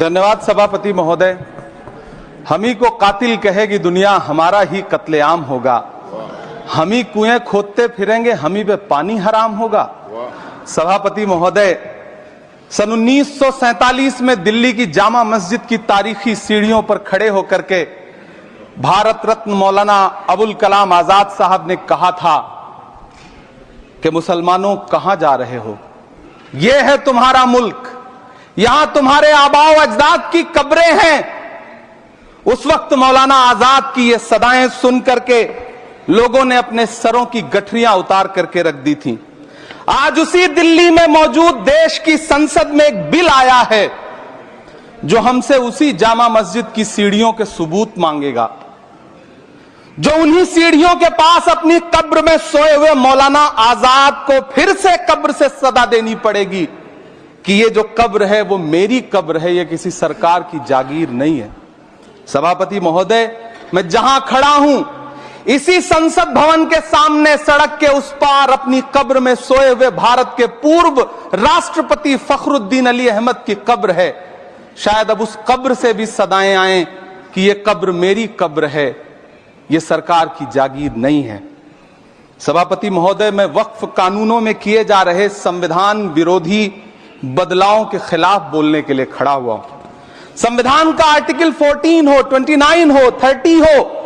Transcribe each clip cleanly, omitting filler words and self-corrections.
धन्यवाद सभापति महोदय। हम ही को कातिल कहेगी दुनिया, हमारा ही कत्लेआम होगा। हम ही कुएं खोदते फिरेंगे, हम ही पे पानी हराम होगा। सभापति महोदय, सन 1947 में दिल्ली की जामा मस्जिद की तारीखी सीढ़ियों पर खड़े होकर के भारत रत्न मौलाना अबुल कलाम आजाद साहब ने कहा था कि मुसलमानों कहां जा रहे हो, यह है तुम्हारा मुल्क, यहां तुम्हारे आबाओ अजदाद की कब्रें हैं। उस वक्त मौलाना आजाद की ये सदाएं सुन करके लोगों ने अपने सरों की गठरियां उतार करके रख दी थी। आज उसी दिल्ली में मौजूद देश की संसद में एक बिल आया है जो हमसे उसी जामा मस्जिद की सीढ़ियों के सबूत मांगेगा, जो उन्हीं सीढ़ियों के पास अपनी कब्र में सोए हुए मौलाना आजाद को फिर से कब्र से सदा देनी पड़ेगी कि ये जो कब्र है वो मेरी कब्र है, ये किसी सरकार की जागीर नहीं है। सभापति महोदय, मैं जहां खड़ा हूं इसी संसद भवन के सामने सड़क के उस पार अपनी कब्र में सोए हुए भारत के पूर्व राष्ट्रपति फखरुद्दीन अली अहमद की कब्र है। शायद अब उस कब्र से भी सदाएं आए कि ये कब्र मेरी कब्र है, ये सरकार की जागीर नहीं है। सभापति महोदय, मैं वक्फ कानूनों में किए जा रहे संविधान विरोधी बदलावों के खिलाफ बोलने के लिए खड़ा हुआ हूं। संविधान का आर्टिकल 14 हो, 29 हो, 30 हो,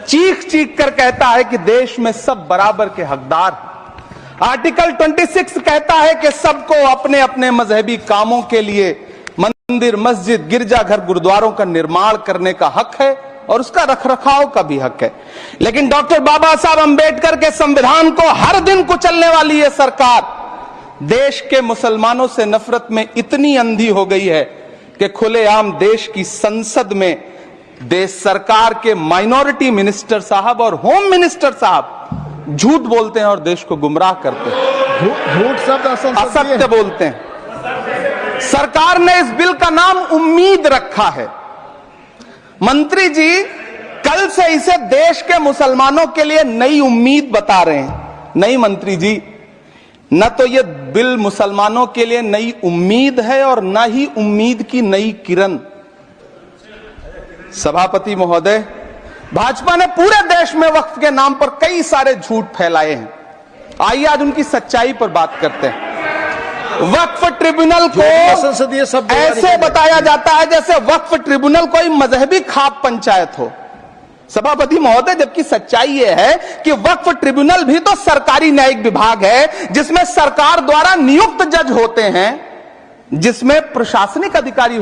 चीख चीख कर कहता है कि देश में सब बराबर के हकदार हैं। आर्टिकल 26 कहता है कि सबको अपने अपने मजहबी कामों के लिए मंदिर, मस्जिद, गिरजाघर, गुरुद्वारों का निर्माण करने का हक है और उसका रखरखाव का भी हक है। लेकिन डॉक्टर बाबा साहब अंबेडकर के संविधान को हर दिन कुचलने वाली यह सरकार देश के मुसलमानों से नफरत में इतनी अंधी हो गई है कि खुलेआम देश की संसद में देश सरकार के माइनॉरिटी मिनिस्टर साहब और होम मिनिस्टर साहब झूठ बोलते हैं और देश को गुमराह करते हैं, झूठ शब्द असत्य बोलते हैं। सरकार ने इस बिल का नाम उम्मीद रखा है। मंत्री जी कल से इसे देश के मुसलमानों के लिए नई उम्मीद बता रहे हैं। नहीं मंत्री जी, न तो यह बिल मुसलमानों के लिए नई उम्मीद है और न ही उम्मीद की नई किरण। सभापति महोदय, भाजपा ने पूरे देश में वक्फ के नाम पर कई सारे झूठ फैलाए हैं। आइए आज उनकी सच्चाई पर बात करते हैं। वक्फ ट्रिब्यूनल को ऐसे बताया जाता है जैसे वक्फ ट्रिब्यूनल कोई मजहबी खाप पंचायत हो। सभापति महोदय, जबकि सच्चाई यह है कि वक्फ ट्रिब्यूनल भी तो सरकारी न्यायिक विभाग है जिसमें सरकार द्वारा नियुक्त जज होते हैं, जिसमें प्रशासनिक अधिकारी